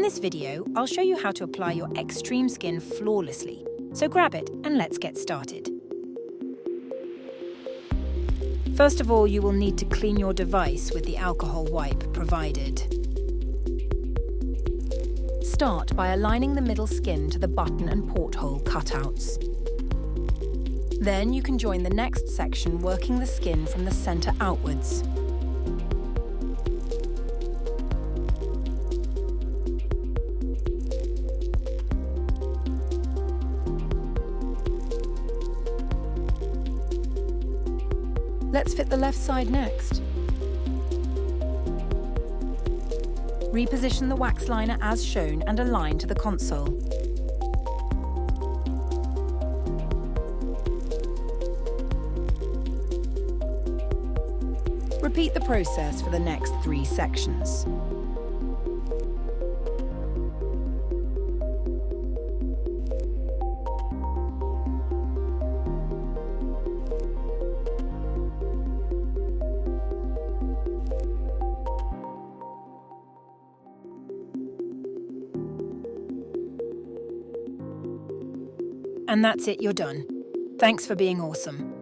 In this video, I'll show you how to apply your Extreme Skin flawlessly. So grab it and let's get started. First of all, you will need to clean your device with the alcohol wipe provided. Start by aligning the middle skin to the button and porthole cutouts. Then you can join the next section working the skin from the center outwards. Let's fit the left side next. Reposition the wax liner as shown and align to the console. Repeat the process for the next 3 sections. And that's it, you're done. Thanks for being awesome.